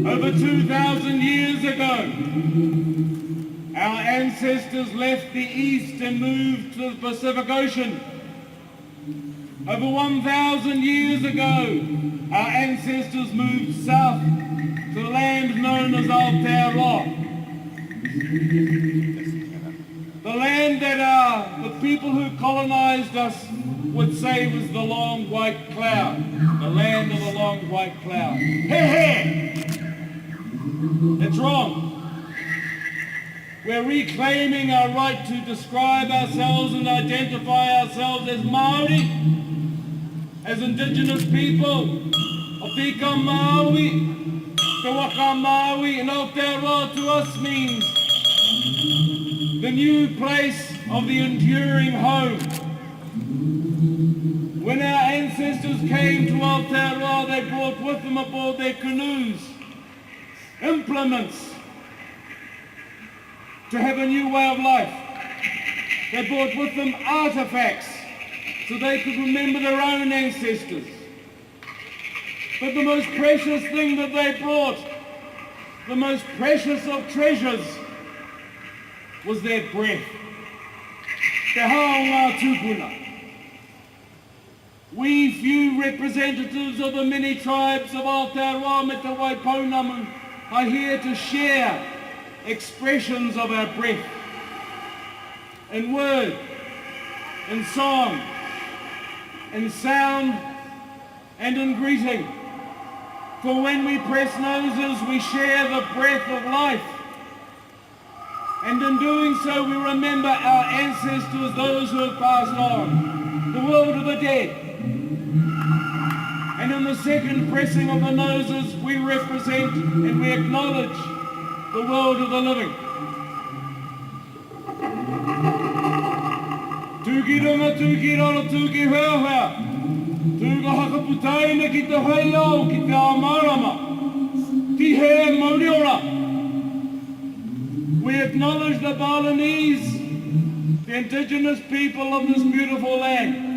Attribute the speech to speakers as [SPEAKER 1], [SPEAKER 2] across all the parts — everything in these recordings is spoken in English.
[SPEAKER 1] Over 2,000 years ago, our ancestors left the east and moved to the Pacific Ocean. Over 1,000 years ago, our ancestors moved south to the land known as Aotearoa. The land that the people who colonized us would say was the long white cloud. The land of the long white cloud. Hey! It's wrong. We're reclaiming our right to describe ourselves and identify ourselves as Maori, as Indigenous people, of Tika Maui, Te Waka Maui, and Aotearoa to us means the new place of the enduring home. When our ancestors came to Aotearoa, they brought with them aboard their canoes implements to have a new way of life. They brought with them artifacts so they could remember their own ancestors. But the most precious thing that they brought, the most precious of treasures, was their breath. Te haonga tūpuna. We few representatives of the many tribes of Aotearoa me te Waipounamu are here to share expressions of our breath in word, in song, in sound and in greeting. For when we press noses, we share the breath of life. And in doing so, we remember our ancestors, those who have passed on, the world of the dead. And in the second pressing of the noses, we represent and we acknowledge the world of the living. Tūki runga, tūki rara, tūki hea. Tūka hakaputaina ki te heiau, ki te amarama. Ti he Maori ora. We acknowledge the Balinese, the indigenous people of this beautiful land.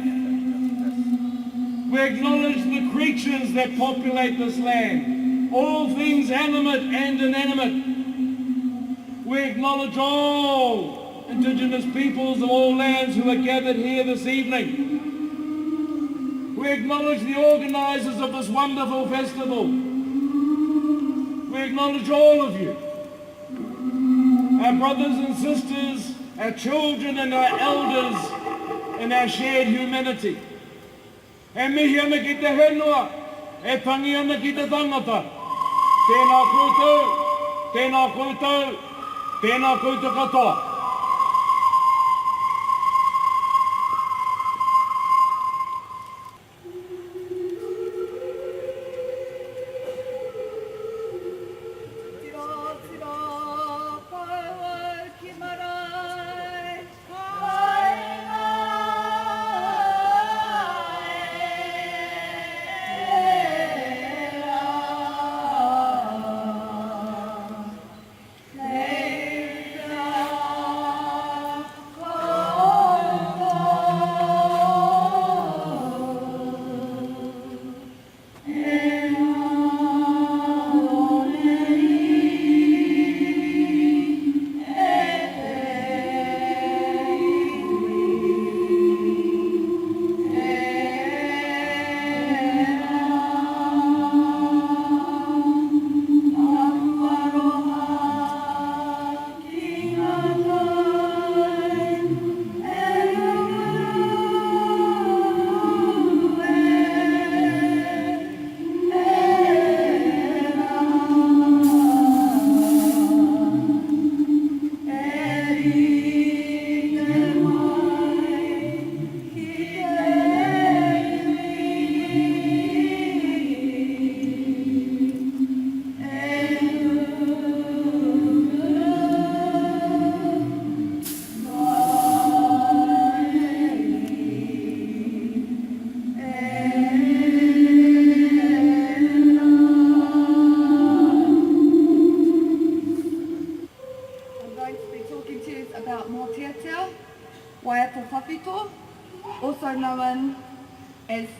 [SPEAKER 1] We acknowledge the creatures that populate this land, all things animate and inanimate. We acknowledge all indigenous peoples of all lands who are gathered here this evening. We acknowledge the organisers of this wonderful festival. We acknowledge all of you, our brothers and sisters, our children and our elders in our shared humanity. E mihi ana ki te whenua, e tangi ana ki te tangata. Tēnā koutou, tēnā koutou, tēnā koutou katoa.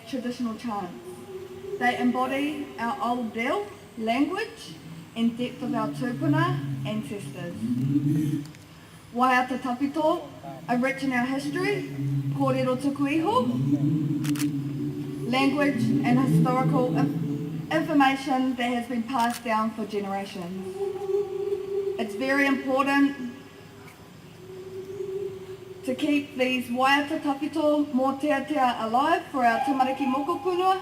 [SPEAKER 2] Traditional chants. They embody our old reo, language, and depth of our tūpuna ancestors. Waiata Tapito are rich in our history, kōrero tuku iho, language and historical information that has been passed down for generations. It's very important to keep these waiata tapito mōteatea alive for our tamariki mokopunua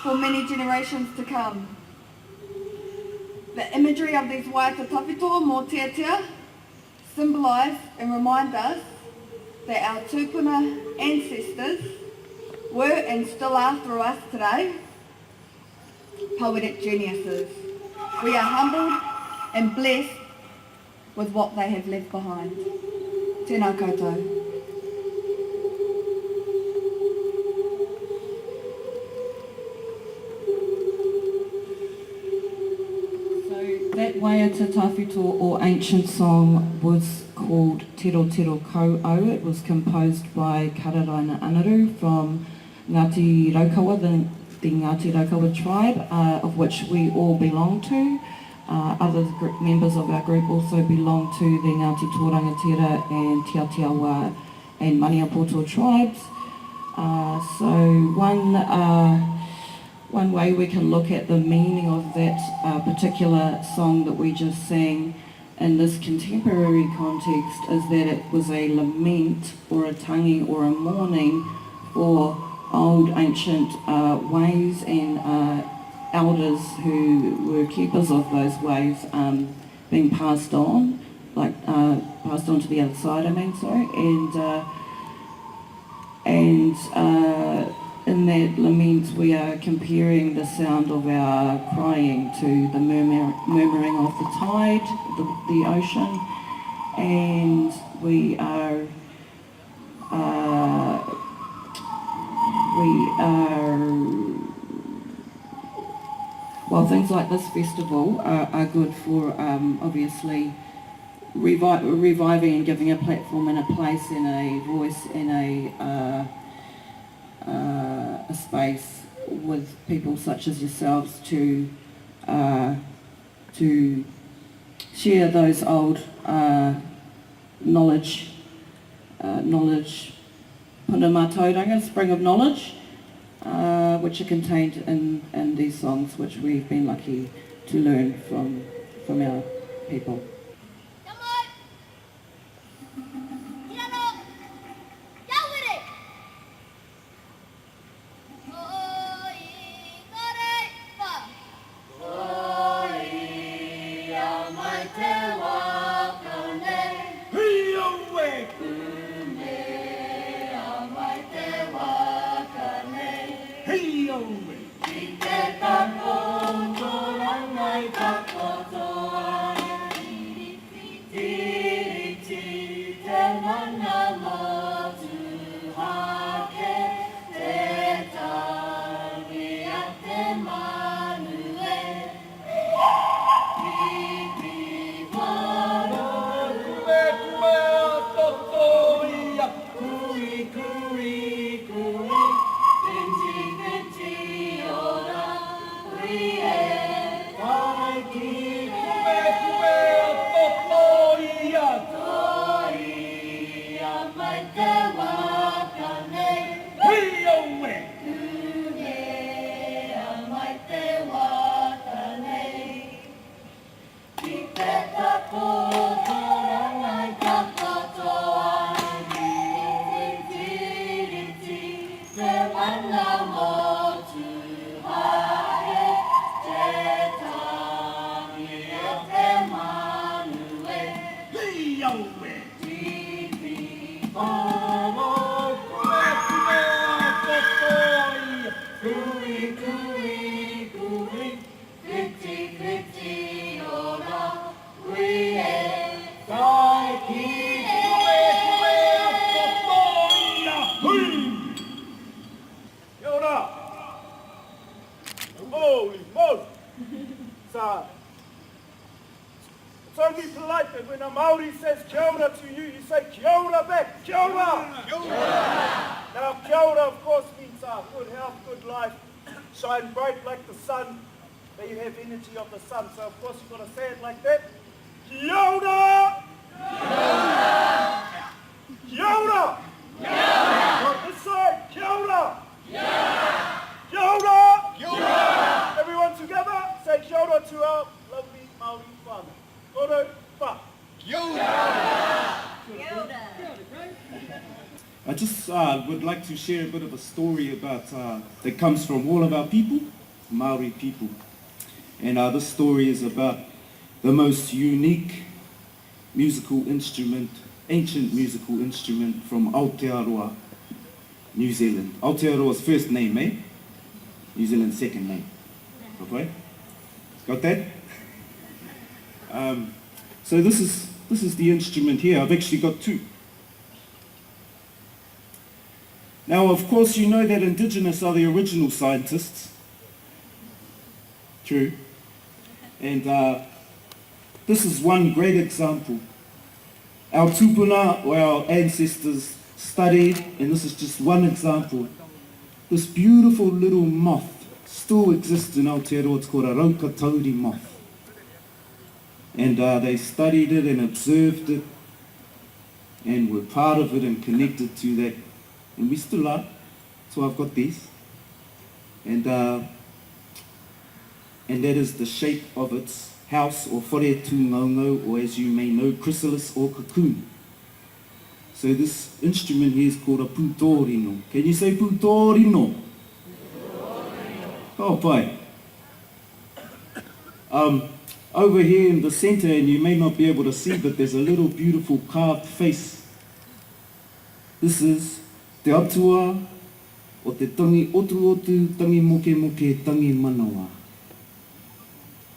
[SPEAKER 2] for many generations to come. The imagery of these waiata tapito mōteatea symbolise and remind us that our tūpuna ancestors were and still are through us today poetic geniuses. We are humbled and blessed with what they have left behind. Tēnā koutou.
[SPEAKER 3] So that waiata tawhito or ancient song was called Tero Tero Kouau. It was composed by Kararaina Anaru from Ngāti Raukawa, the Ngāti Raukawa tribe, of which we all belong to. Other members of our group also belong to the Ngāti Tōrangatira and Te Atiawa and Maniapoto tribes. One way we can look at the meaning of that particular song that we just sang in this contemporary context is that it was a lament or a tangi or a mourning for old ancient ways and elders who were keepers of those ways being passed on, passed on to the other side, and in that lament we are comparing the sound of our crying to the murmuring of the tide, the ocean, and things like this festival are good for obviously reviving and giving a platform and a place and a voice and a space with people such as yourselves to share those old knowledge punamatauranga, spring of knowledge, which are contained in these songs, which we've been lucky to learn from our people.
[SPEAKER 1] Holy moly! It's only polite that when a Maori says kia ora to you, you say kia ora back. Kia ora! Kia ora! Now kia ora of course means good health, good life, shine bright like the sun. May you have energy of the sun. So of course you've got to say it like that. Kia ora! Kia ora! Kia ora! This side, kia ora! Kia ora! Kia ora! Everyone together, say kia ora to our lovely Maori father. Koro pa. Kia ora! Kia ora! I just would like to share a bit of a story about that comes from all of our people, Maori people. And this story is about the most unique musical instrument, ancient musical instrument from Aotearoa, New Zealand. Aotearoa's first name, New Zealand's second name. Okay? Got that? So this is the instrument here. I've actually got two. Now, of course, you know that Indigenous are the original scientists. True. And this is one great example. Our tupuna, or our ancestors, studied, and this is just one example. This beautiful little moth still exists in Aotearoa. It's called a raukatauri moth. And they studied it and observed it and were part of it and connected to that. And we still are.
[SPEAKER 4] So I've got these. And that is the shape of its house, or whare tūngaunga, or as you may know, chrysalis or cocoon. So this instrument here is called a pūtōrino. Can you say pūtōrino? Oh, pai. Over here in the center, and you may not be able to see, but there's a little beautiful carved face. This is te atua o te tangi otu otu, tangi moke moke, tangi manawa,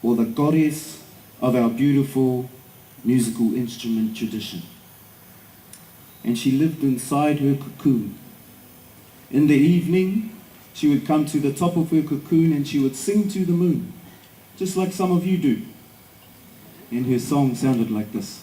[SPEAKER 4] or the goddess of our beautiful musical instrument tradition. And she lived inside her cocoon. In the evening, she would come to the top of her cocoon and she would sing to the moon, just like some of you do. And her song sounded like this.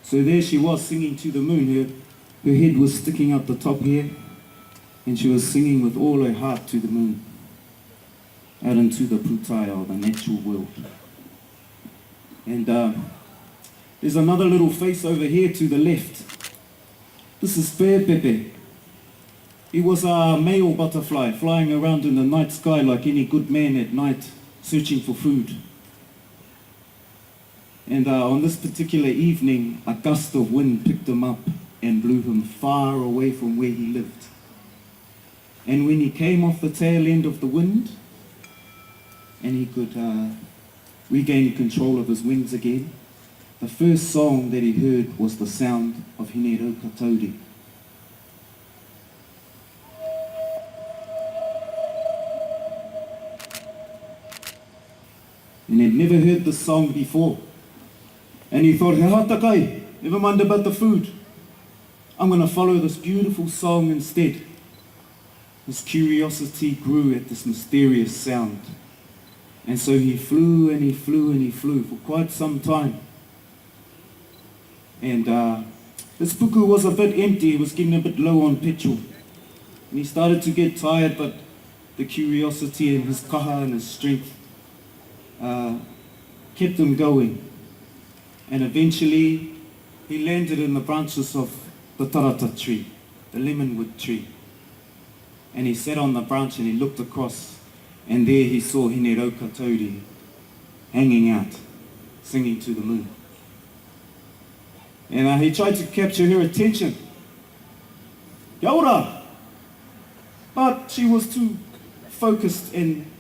[SPEAKER 4] So there she was singing to the moon. Her head was sticking up the top here, and she was singing with all her heart to the moon, out into the Budaya, or the natural world. And there's another little face over here to the left. This is Pepe. He was a male butterfly flying around in the night sky like any good man at night, searching for food. And on this particular evening, a gust of wind picked him up and blew him far away from where he lived. And when he came off the tail end of the wind, and he could regain control of his wings again, the first song that he heard was the sound of Hineroka Tauri. And he'd never heard this song before. And he thought, he hatakai, never mind about the food. I'm going to follow this beautiful song instead. His curiosity grew at this mysterious sound. And so he flew and he flew and he flew for quite some time. And this puku was a bit empty, he was getting a bit low on petrol. And he started to get tired, but the curiosity and his kaha and his strength kept him going. And eventually he landed in the branches of the tarata tree, the lemonwood tree. And he sat on the branch and he looked across, and there he saw Hineroka Tauri hanging out, singing to the moon. And he tried to capture her attention. Kia ora! But she was too focused and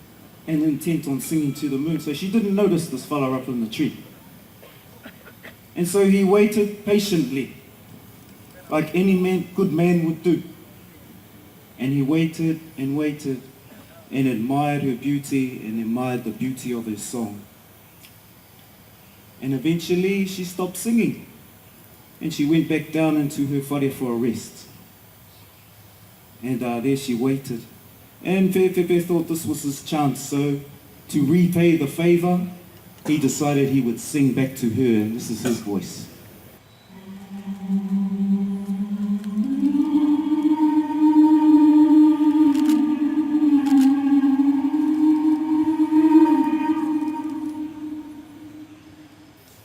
[SPEAKER 4] intent on singing to the moon, so she didn't notice this fella up in the tree. And so he waited patiently, like any good man would do. And he waited and waited and admired her beauty and admired the beauty of her song. And eventually she stopped singing and she went back down into her whare for a rest. And there she waited. And Pepe thought this was his chance, so to repay the favour, he decided he would sing back to her, and this is his voice.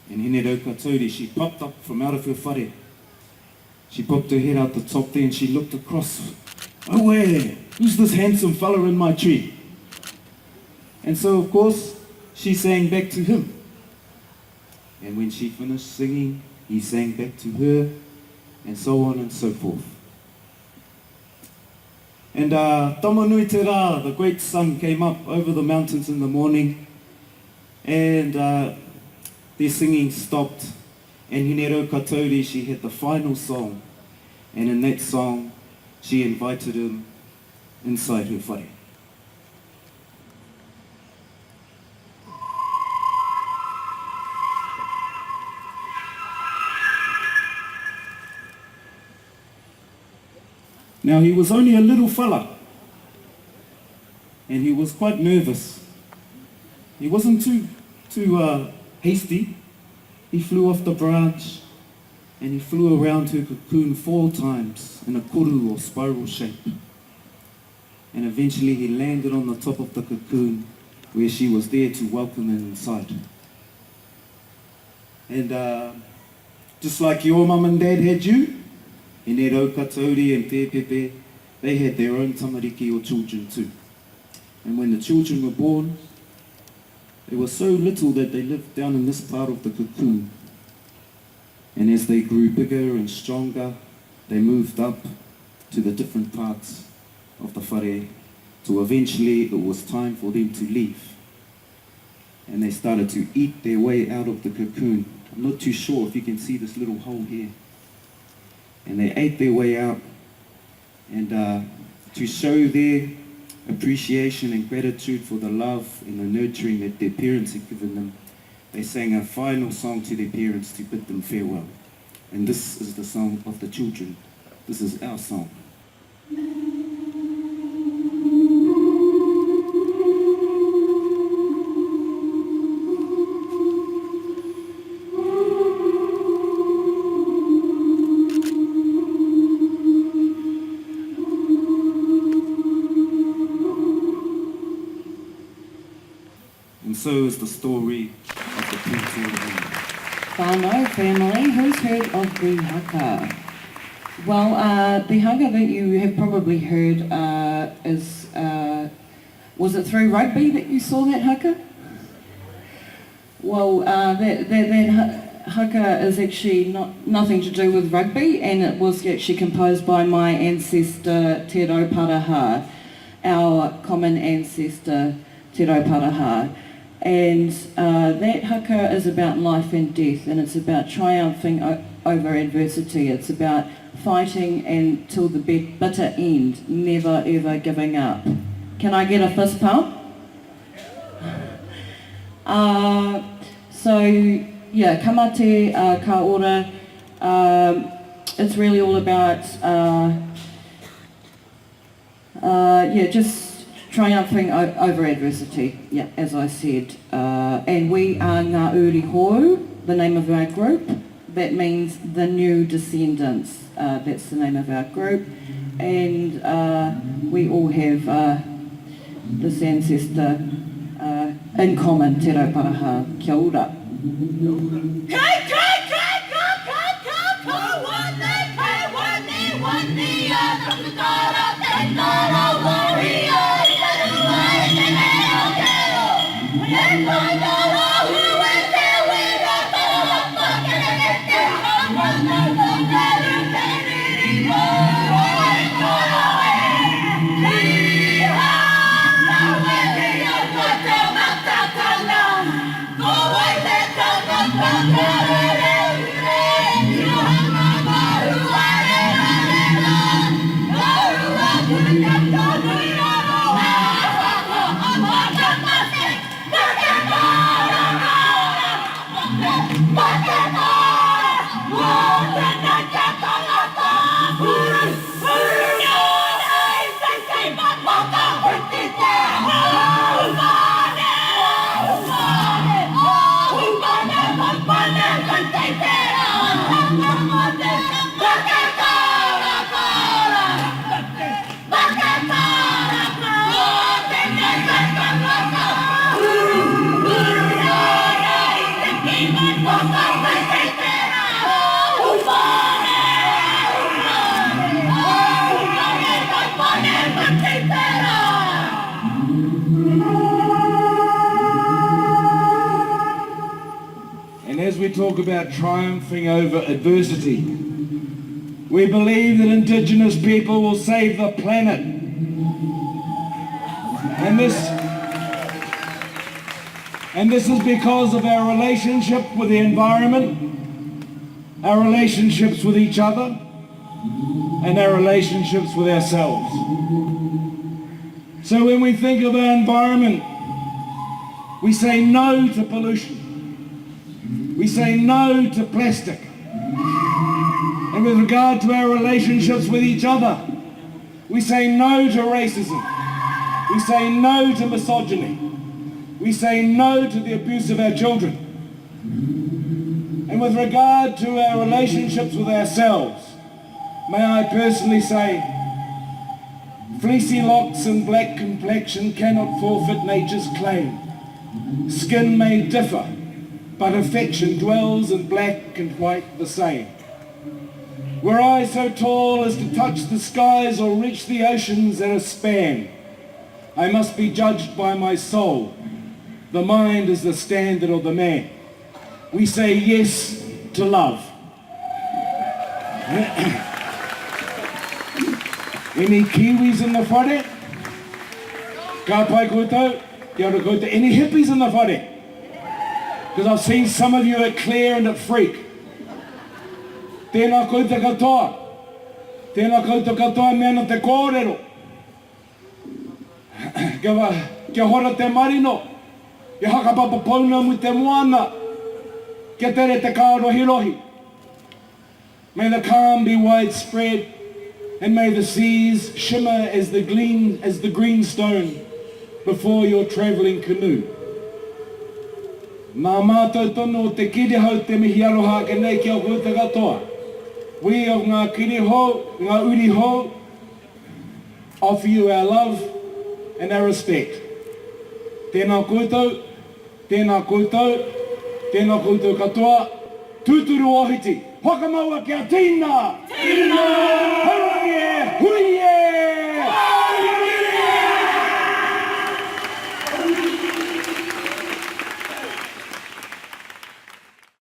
[SPEAKER 4] And Hineroka Tauri, she popped up from out of her whare. She popped her head out the top there and she looked across. Oh, where? Who's this handsome fella in my tree? And so, of course, she sang back to him. And when she finished singing, he sang back to her, and so on and so forth. And Tamanui Te Rā, the great sun, came up over the mountains in the morning, and their singing stopped. And Hineroka Tauri, she had the final song, and in that song, she invited him inside her whare. Now he was only a little fella, and he was quite nervous. He wasn't too hasty. He flew off the branch, and he flew around her cocoon 4 times in a koru or spiral shape. And eventually he landed on the top of the cocoon where she was there to welcome him inside. And just like your mum and dad had you, and their Raukatauri and Te Pepe, they had their own tamariki or children too. And when the children were born, they were so little that they lived down in this part of the cocoon. And as they grew bigger and stronger, they moved up to the different parts of the whare, till eventually it was time for them to leave. And they started to eat their way out of the cocoon. I'm not too sure if you can see this little hole here. And they ate their way out, and to show their appreciation and gratitude for the love and the nurturing that their parents had given them, they sang a final song to their parents to bid them farewell. And this is the song of the children. This is our song. And so is the story of the Pentas.
[SPEAKER 3] Whānau family, who's heard of the haka? Well, the haka that you have probably heard is, was it through rugby that you saw that haka? Well, that haka is actually nothing to do with rugby, and it was actually composed by my ancestor Te Rauparaha, our common ancestor Te Rauparaha. And that haka is about life and death, and it's about triumphing over adversity. It's about fighting until the bitter end, never ever giving up. Can I get a fist pump? So yeah, kamate ka ora. It's really all about just triumphing over adversity, yeah, as I said. And we are Ngā Uri Hou, the name of our group. That means the new descendants. That's the name of our group. And we all have this ancestor in common, Te Rauparaha. Kia ora.
[SPEAKER 1] As we talk about triumphing over adversity, we believe that Indigenous people will save the planet. And this is because of our relationship with the environment, our relationships with each other, and our relationships with ourselves. So when we think of our environment, we say no to pollution. We say no to plastic. And with regard to our relationships with each other, we say no to racism. We say no to misogyny. We say no to the abuse of our children. And with regard to our relationships with ourselves, may I personally say, fleecy locks and black complexion cannot forfeit nature's claim. Skin may differ, but affection dwells in black and white the same. Were I so tall as to touch the skies or reach the oceans at a span, I must be judged by my soul. The mind is the standard of the man. We say yes to love. Any Kiwis in the whare? Ka pai koutou, kia ora koutou. Any hippies in the whare? Because I've seen some of you at Clare and at Freak. Tēnā koutou katoa. Tēnā koutou katoa mea te kōrero. Kia hora te marino. Kia hakapapa pauna mu te moana. Kia tere te kārohirohi. May the calm be widespread, and may the seas shimmer as the green stone before your travelling canoe. Nā mātou tono o te kirihau te mihi aroha ke nei kia koutou katoa. We of ngā kirihau, ngā urihau, offer you our love and our respect. Tēnā koutou, tēnā koutou, tēnā koutou katoa, tūturu ohiti, whakamaua kia tīna! Tīna!